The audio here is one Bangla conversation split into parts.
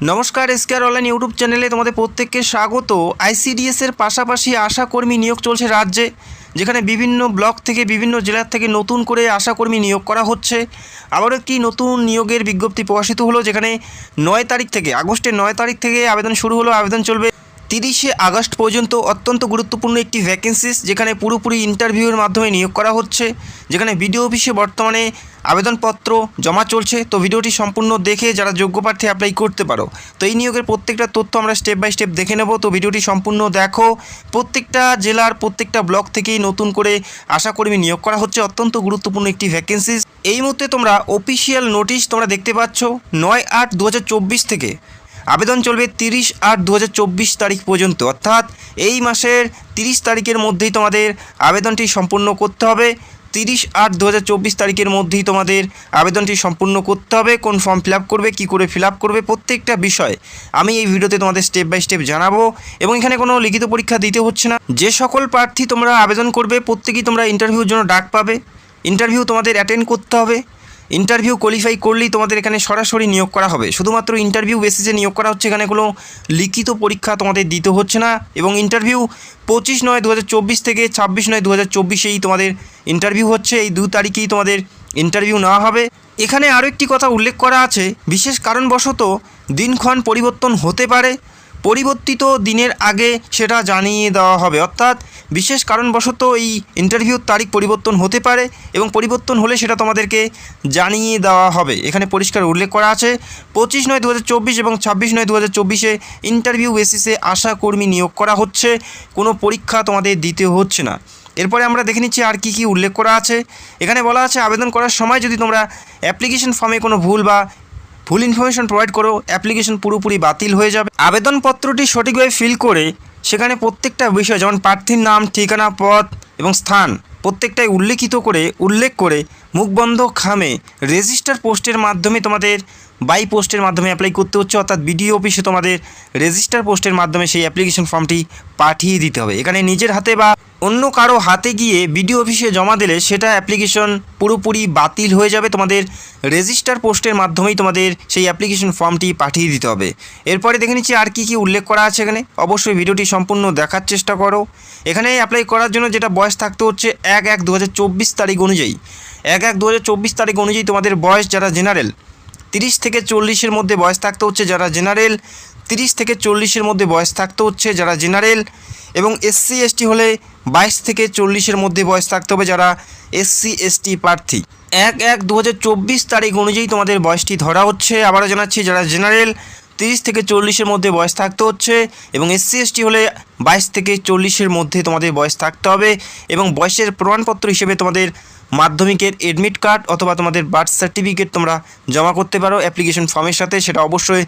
নমস্কার, এসকেআর অনলাইন ইউটিউব চ্যানেলে তোমাদের প্রত্যেককে স্বাগত। আইসিডিএসের পাশাপাশি আশাকর্মী নিয়োগ চলছে রাজ্যে, যেখানে বিভিন্ন ব্লক থেকে বিভিন্ন জেলার থেকে নতুন করে আশাকর্মী নিয়োগ করা হচ্ছে। আবারও একটি নতুন নিয়োগের বিজ্ঞপ্তি প্রকাশিত হলো, যেখানে 9 তারিখ থেকে আগস্টের 9 তারিখ থেকে আবেদন শুরু হলো। আবেদন চলবে 30শে আগস্ট পর্যন্ত। অত্যন্ত গুরুত্বপূর্ণ একটি ভ্যাকেন্সিস, যেখানে পুরোপুরি ইন্টারভিউয়ের মাধ্যমে নিয়োগ করা হচ্ছে, যেখানে বিডিও অফিসে বর্তমানে আবেদনপত্র জমা চলছে। তো ভিডিওটি সম্পূর্ণ দেখে যারা যোগ্য প্রার্থী অ্যাপ্লাই করতে পারো। তো এই নিয়োগের প্রত্যেকটা তথ্য আমরা স্টেপ বাই স্টেপ দেখে নেব। তো ভিডিওটি সম্পূর্ণ দেখো। প্রত্যেকটা জেলার প্রত্যেকটা ব্লক থেকেই নতুন করে আশাকর্মী নিয়োগ করা হচ্ছে। অত্যন্ত গুরুত্বপূর্ণ একটি ভ্যাকেন্সিস। এই মুহূর্তে তোমরা অফিসিয়াল নোটিশ তোমরা দেখতে পাচ্ছ 9/8/2024 থেকে। আবেদন চলবে 30/8/2024 তারিখ পর্যন্ত, অর্থাৎ এই মাসের 30 তারিখের মধ্যেই তোমাদের আবেদনটি সম্পূর্ণ করতে হবে। 30/8/2024 তারিখের মধ্যেই তোমাদের আবেদনটি সম্পূর্ণ করতে হবে। কোন ফর্ম ফিল আপ করবে, কী করে ফিল আপ করবে, প্রত্যেকটা বিষয় আমি এই ভিডিওতে তোমাদের স্টেপ বাই স্টেপ জানাবো। এবং এখানে কোনো লিখিত পরীক্ষা দিতে হচ্ছে না। যে সকল প্রার্থী তোমরা আবেদন করবে প্রত্যেকেই তোমরা ইন্টারভিউর জন্য ডাক পাবে। ইন্টারভিউ তোমাদের অ্যাটেন্ড করতে হবে। ইন্টারভিউ কোয়ালিফাই করলেই তোমাদের এখানে সরাসরি নিয়োগ করা হবে। শুধুমাত্র ইন্টারভিউ বেসিসে নিয়োগ করা হচ্ছে, এখানে কোনো লিখিত পরীক্ষা তোমাদের দিতে হচ্ছে না। এবং ইন্টারভিউ 25/9/2024 থেকে 26/9/2024 তোমাদের ইন্টারভিউ হচ্ছে। এই 2 তারিখেই তোমাদের ইন্টারভিউ নেওয়া হবে। এখানে আরও একটি কথা উল্লেখ করা আছে, বিশেষ কারণবশত দিনক্ষণ পরিবর্তন হতে পারে, পরিবর্তিত দিনের আগে সেটা জানিয়ে দেওয়া হবে। অর্থাৎ বিশেষ কারণবশত এই ইন্টারভিউর তারিখ পরিবর্তন হতে পারে, এবং পরিবর্তন হলে সেটা তোমাদেরকে জানিয়ে দেওয়া হবে। এখানে পরিষ্কার উল্লেখ করা আছে 25/9/2024 এবং 26/9/2024 ইন্টারভিউ বেসিসে আশাকর্মী নিয়োগ করা হচ্ছে। কোনো পরীক্ষা তোমাদের দিতে হচ্ছে না। এরপরে আমরা দেখে নিচ্ছি আর কি উল্লেখ করা আছে। এখানে বলা আছে আবেদন করার সময় যদি তোমরা অ্যাপ্লিকেশন ফর্মে কোনো ভুল ইনফরমেশন প্রোভাইড করো, অ্যাপ্লিকেশন পুরোপুরি বাতিল হয়ে যাবে। আবেদনপত্রটি সঠিকভাবে ফিল করে সেখানে প্রত্যেকটা বিষয়, যেমন প্রার্থীর নাম, ঠিকানা, পদ এবং স্থান প্রত্যেকটাই উল্লেখ করে মুখবন্ধ খামে রেজিস্টার পোস্টের মাধ্যমে তোমাদের বাই পোস্টের মাধ্যমে অ্যাপ্লাই করতে হচ্ছে। অর্থাৎ বিডিও অফিসে তোমাদের রেজিস্টার পোস্টের মাধ্যমে সেই অ্যাপ্লিকেশন ফর্মটি পাঠিয়ে দিতে হবে। এখানে নিজের হাতে বা অন্য কারো হাতে গিয়ে বিডিও অফিসে জমা দিলে সেটা অ্যাপ্লিকেশন পুরোপুরি বাতিল হয়ে যাবে। তোমাদের রেজিস্টার পোস্টের মাধ্যমেই তোমাদের সেই অ্যাপ্লিকেশন ফর্মটি পাঠিয়ে দিতে হবে। এরপরে দেখে নিচ্ছি আর কি উল্লেখ করা আছে এখানে। অবশ্যই ভিডিওটি সম্পূর্ণ দেখার চেষ্টা করো। এখানে অ্যাপ্লাই করার জন্য যেটা বয়স থাকতে হচ্ছে 1/1/2024 তারিখ অনুযায়ী, 1/1/2024 তারিখ অনুযায়ী তোমাদের বয়স যারা জেনারেল 30 থেকে 40-এর মধ্যে বয়স থাকতে হচ্ছে যারা জেনারেল, 30 থেকে 40-এর মধ্যে বয়স থাকতে হচ্ছে যারা জেনারেল, এবং SC ST হলে 22 থেকে 40-এর মধ্যে বয়স থাকতে হবে যারা SC ST প্রার্থী। 1/1/2024 তারিখ অনুযায়ী তোমাদের বয়সটি ধরা হচ্ছে। আবারও জানাচ্ছি, যারা জেনারেল 30 থেকে 40-এর মধ্যে বয়স থাকতে হচ্ছে, এবং SC ST হলে 22 থেকে 40-এর মধ্যে তোমাদের বয়স থাকতে হবে। এবং বয়সের প্রমাণপত্র হিসেবে তোমাদের মাধ্যমিকের এডমিট কার্ড অথবা তোমাদের বার্থ সার্টিফিকেট তোমরা জমা করতে পারো অ্যাপ্লিকেশন ফর্মের সাথে। সেটা অবশ্যই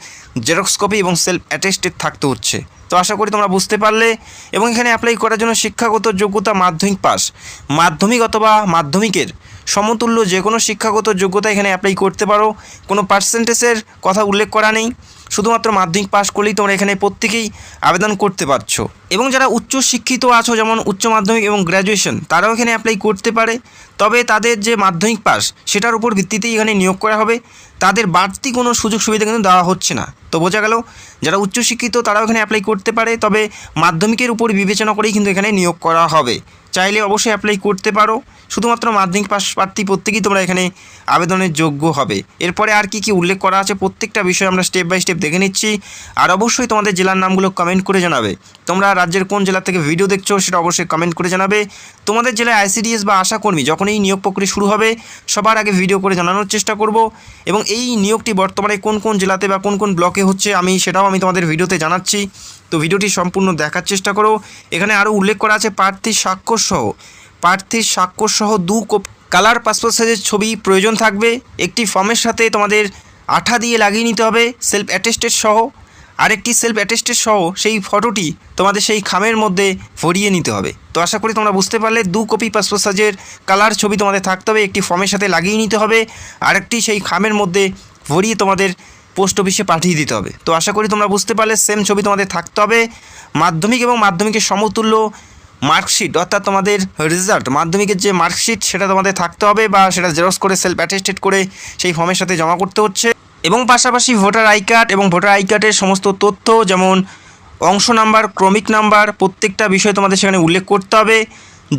জেরক্স কপি এবং সেলফ অ্যাটেস্টেড থাকতে হচ্ছে। তো আশা করি তোমরা বুঝতে পারলে। এবং এখানে অ্যাপ্লাই করার জন্য শিক্ষাগত যোগ্যতা মাধ্যমিক পাস, মাধ্যমিক অথবা মাধ্যমিকের সমতুল্য যে কোনো শিক্ষাগত যোগ্যতা এখানে অ্যাপ্লাই করতে পারো। কোনো পার্সেন্টেজের কথা উল্লেখ করা নেই, শুধুমাত্র মাধ্যমিক পাস করলেই তোমরা এখানে প্রত্যেকেই আবেদন করতে পারছো। এবং যারা উচ্চ শিক্ষিত আছো, যেমন উচ্চ মাধ্যমিক এবং গ্র্যাজুয়েশন, তারাও এখানে অ্যাপ্লাই করতে পারে। তবে তাদের যে মাধ্যমিক পাস সেটার উপর ভিত্তিতেই এখানে নিয়োগ করা হবে। তাদের বাড়তি কোনো সুযোগ সুবিধা কিন্তু দেওয়া হচ্ছে না। তো বোঝা গেল, যারা উচ্চশিক্ষিত তারাও এখানে অ্যাপ্লাই করতে পারে, তবে মাধ্যমিকের উপর বিবেচনা করেই কিন্তু এখানে নিয়োগ করা হবে। চাইলে অবশ্যই অ্যাপ্লাই করতে পারো। শুধুমাত্র মাধ্যমিক পাস প্রার্থী প্রত্যেকেই তোমরা এখানে আবেদনের যোগ্য হবে। এরপরে আর কি উল্লেখ করা আছে প্রত্যেকটা বিষয় আমরা স্টেপ বাই স্টেপ দেখে নিচ্ছি। আর অবশ্যই তোমাদের জেলার নামগুলো কমেন্ট করে জানাবে। তোমরা রাজ্যের কোন জেলা থেকে ভিডিও দেখছো সেটা অবশ্যই কমেন্ট করে জানাবে। তোমাদের জেলায় আইসিডিএস বা আশাকর্মী যখনই নিয়োগ প্রক্রিয়া শুরু হবে সবার আগে ভিডিও করে জানানোর চেষ্টা করব। এবং এই নিয়োগটি বর্তমানে কোন কোন জেলাতে বা কোন কোন ব্লকে হচ্ছে সেটাও আমি তোমাদের ভিডিওতে জানাচ্ছি। তো ভিডিওটি সম্পূর্ণ দেখার চেষ্টা করো। এখানে আরও উল্লেখ করা আছে প্রার্থীর স্বাক্ষর সহ 2 কপি কালার পাসপোর্ট সাইজের ছবি প্রয়োজন থাকবে। একটি ফর্মের সাথে তোমাদের আঠা দিয়ে লাগিয়ে নিতে হবে সেলফ অ্যাটেস্টেড সহ। আরেকটি সেলফ অ্যাটেস্টেড সহ সেই ফটোটি তোমাদের সেই খামের মধ্যে ভরিয়ে নিতে হবে। তো আশা করি তোমরা বুঝতে পারলে, 2 কপি পাসপোর্ট সাইজের কালার ছবি তোমাদের থাকতে হবে, একটি ফর্মের সাথে লাগিয়ে নিতে হবে, আরেকটি সেই খামের মধ্যে ভরিয়ে তোমাদের পোস্ট অফিসে পাঠিয়ে দিতে হবে। তো আশা করি তোমরা বুঝতে পারলে, সেম ছবি তোমাদের থাকতে হবে। মাধ্যমিক এবং মাধ্যমিকের সমতুল্য মার্কশিট, অর্থাৎ তোমাদের রেজাল্ট, মাধ্যমিকের যে মার্কশিট সেটা তোমাদের থাকতে হবে, বা সেটা জেরক্স করে সেলফ অ্যাটেস্টেড করে সেই ফর্মের সাথে জমা করতে হচ্ছে। এবং পাশাপাশি ভোটার আই কার্ড এবং ভোটার আই কার্ডের সমস্ত তথ্য যেমন অংশ নাম্বার, ক্রমিক নাম্বার, প্রত্যেকটা বিষয় তোমাদের সেখানে উল্লেখ করতে হবে।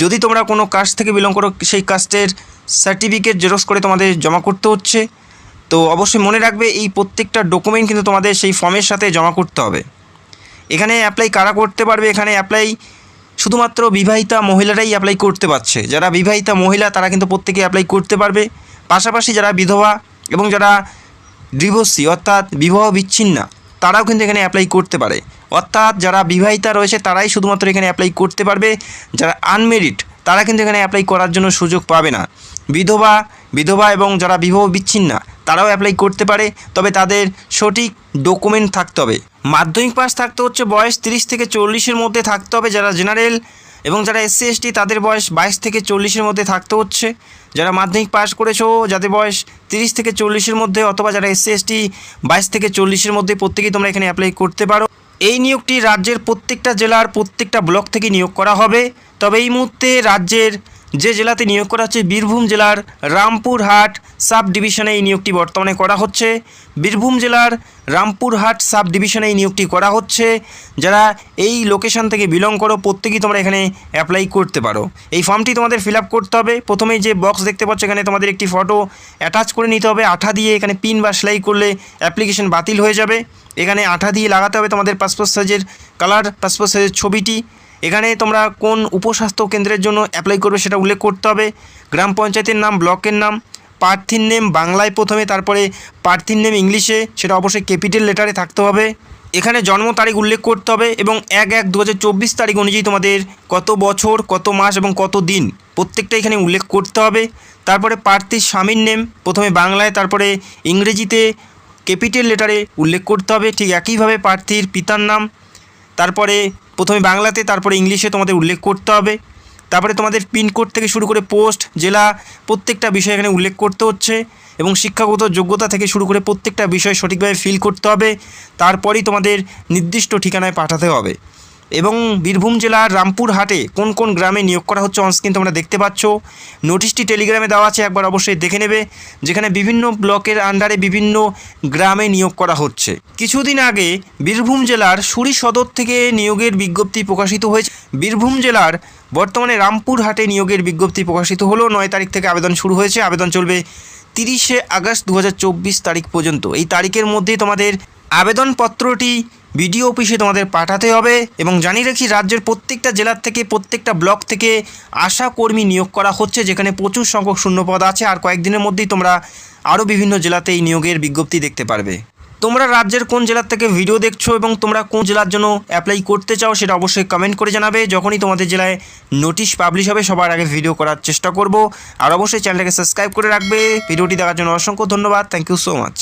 যদি তোমরা কোনো কাস্ট থেকে বিলং করো সেই কাস্টের সার্টিফিকেট জেরক্স করে তোমাদের জমা করতে হচ্ছে। তো অবশ্যই মনে রাখবে এই প্রত্যেকটা ডকুমেন্ট কিন্তু তোমাদের সেই ফর্মের সাথে জমা করতে হবে। এখানে অ্যাপ্লাই কারা করতে পারবে? এখানে অ্যাপ্লাই শুধুমাত্র বিবাহিতা মহিলারাই অ্যাপ্লাই করতে পারছে। যারা বিবাহিতা মহিলা তারা কিন্তু প্রত্যেকে অ্যাপ্লাই করতে পারবে। পাশাপাশি যারা বিধবা এবং যারা ডিভোর্সি অর্থাৎ বিবাহ বিচ্ছিন্না তারাও কিন্তু এখানে অ্যাপ্লাই করতে পারে। অর্থাৎ যারা বিবাহিতা রয়েছে তারাই শুধুমাত্র এখানে অ্যাপ্লাই করতে পারবে। যারা আনমেরিড তারা কিন্তু এখানে অ্যাপ্লাই করার জন্য সুযোগ পাবে না। বিধবা এবং যারা বিবাহ বিচ্ছিন্না তারাও অ্যাপ্লাই করতে পারে, তবে তাদের সঠিক ডকুমেন্ট থাকতে হবে। মাধ্যমিক পাস থাকতে হচ্ছে, বয়স 30 থেকে 40-এর মধ্যে থাকতে হবে। যারা জেনারেল এবং যারা SC ST তাদের বয়স 22 থেকে 40-এর মধ্যে থাকতে হচ্ছে। যারা মাধ্যমিক পাস করেছো যাদের বয়স 30 থেকে 40-এর মধ্যে অথবা যারা SC ST 22 থেকে 40-এর মধ্যে প্রত্যেকেই তোমরা এখানে অ্যাপ্লাই করতে পারো। এই নিয়োগটি রাজ্যের প্রত্যেকটা জেলার প্রত্যেকটা ব্লক থেকে নিয়োগ করা হবে। তবে এই মুহূর্তে রাজ্যের যে জেলাতে নিয়োগ করা হচ্ছে বীরভূম জেলার রামপুরহাট সাব ডিভিশনে এই নিয়োগটি বর্তমানে করা হচ্ছে। বীরভূম জেলার রামপুরহাট সাব ডিভিশনে এই নিয়োগটি করা হচ্ছে। যারা এই লোকেশন থেকে বিলং করো প্রত্যেকেই তোমরা এখানে অ্যাপ্লাই করতে পারো। এই ফর্মটি তোমাদের ফিল আপ করতে হবে। প্রথমেই যে বক্স দেখতে পাচ্ছ এখানে তোমাদের একটি ফটো অ্যাটাচ করে নিতে হবে। আঠা দিয়ে এখানে পিন বা সেলাই করলে অ্যাপ্লিকেশন বাতিল হয়ে যাবে। এখানে আঠা দিয়ে লাগাতে হবে তোমাদের পাসপোর্ট সাইজের কালার, পাসপোর্ট সাইজের ছবিটি। এখানে তোমরা কোন উপস্বাস্থ্য কেন্দ্রের জন্য অ্যাপ্লাই করবে সেটা উল্লেখ করতে হবে। গ্রাম পঞ্চায়েতের নাম, ব্লকের নাম, প্রার্থীর নেম বাংলায় প্রথমে, তারপরে প্রার্থীর নেম ইংলিশে, সেটা অবশ্যই ক্যাপিটাল লেটারে থাকতে হবে। এখানে জন্ম তারিখ উল্লেখ করতে হবে এবং 1/1/2024 তারিখ অনুযায়ী তোমাদের কত বছর, কত মাস এবং কত দিন প্রত্যেকটা এখানে উল্লেখ করতে হবে। তারপরে প্রার্থীর স্বামীর নেম প্রথমে বাংলায় তারপরে ইংরেজিতে ক্যাপিটাল লেটারে উল্লেখ করতে হবে। ঠিক একইভাবে প্রার্থীর পিতার নাম তারপরে প্রথমে বাংলাতে তারপরে ইংলিশে তোমাদের উল্লেখ করতে হবে। তারপরে তোমাদের পিনকোড থেকে শুরু করে পোস্ট, জেলা প্রত্যেকটা বিষয় এখানে উল্লেখ করতে হচ্ছে এবং শিক্ষাগত যোগ্যতা থেকে শুরু করে প্রত্যেকটা বিষয় সঠিকভাবে ফিল করতে হবে। তারপরেই তোমাদের নির্দিষ্ট ঠিকানায় পাঠাতে হবে। এবং বীরভূম জেলার রামপুরহাটে কোন কোন গ্রামে নিয়োগ করা হচ্ছে অনস্ক্রিন তোমরা দেখতে পাচ্ছ। নোটিশটি টেলিগ্রামে দেওয়া আছে, একবার অবশ্যই দেখে নেবে, যেখানে বিভিন্ন ব্লকের আন্ডারে বিভিন্ন গ্রামে নিয়োগ করা হচ্ছে। কিছুদিন আগে বীরভূম জেলার সুরি সদর থেকে নিয়োগের বিজ্ঞপ্তি প্রকাশিত হয়েছে। বীরভূম জেলার বর্তমানে রামপুরহাটে নিয়োগের বিজ্ঞপ্তি প্রকাশিত হলো। 9 তারিখ থেকে আবেদন শুরু হয়েছে। আবেদন চলবে 30শে আগস্ট 2024 তারিখ পর্যন্ত। এই তারিখের মধ্যেই তোমাদের আবেদনপত্রটি বিডিও অফিসে তোমাদের পাঠাতে হবে। এবং জানিয়ে রাখি রাজ্যের প্রত্যেকটা জেলার থেকে প্রত্যেকটা ব্লক থেকে আশা কর্মী নিয়োগ করা হচ্ছে, যেখানে প্রচুর সংখ্যক শূন্যপদ আছে। আর কয়েকদিনের মধ্যেই তোমরা আরও বিভিন্ন জেলাতে এই নিয়োগের বিজ্ঞপ্তি দেখতে পারবে। তোমরা রাজ্যের কোন জেলার থেকে ভিডিও দেখছো এবং তোমরা কোন জেলার জন্য অ্যাপ্লাই করতে চাও সেটা অবশ্যই কমেন্ট করে জানাবে। যখনই তোমাদের জেলায় নোটিশ পাবলিশ হবে সবার আগে ভিডিও করার চেষ্টা করব। আর অবশ্যই চ্যানেলটাকে সাবস্ক্রাইব করে রাখবে। ভিডিওটি দেখার জন্য অসংখ্য ধন্যবাদ। Thank you so much.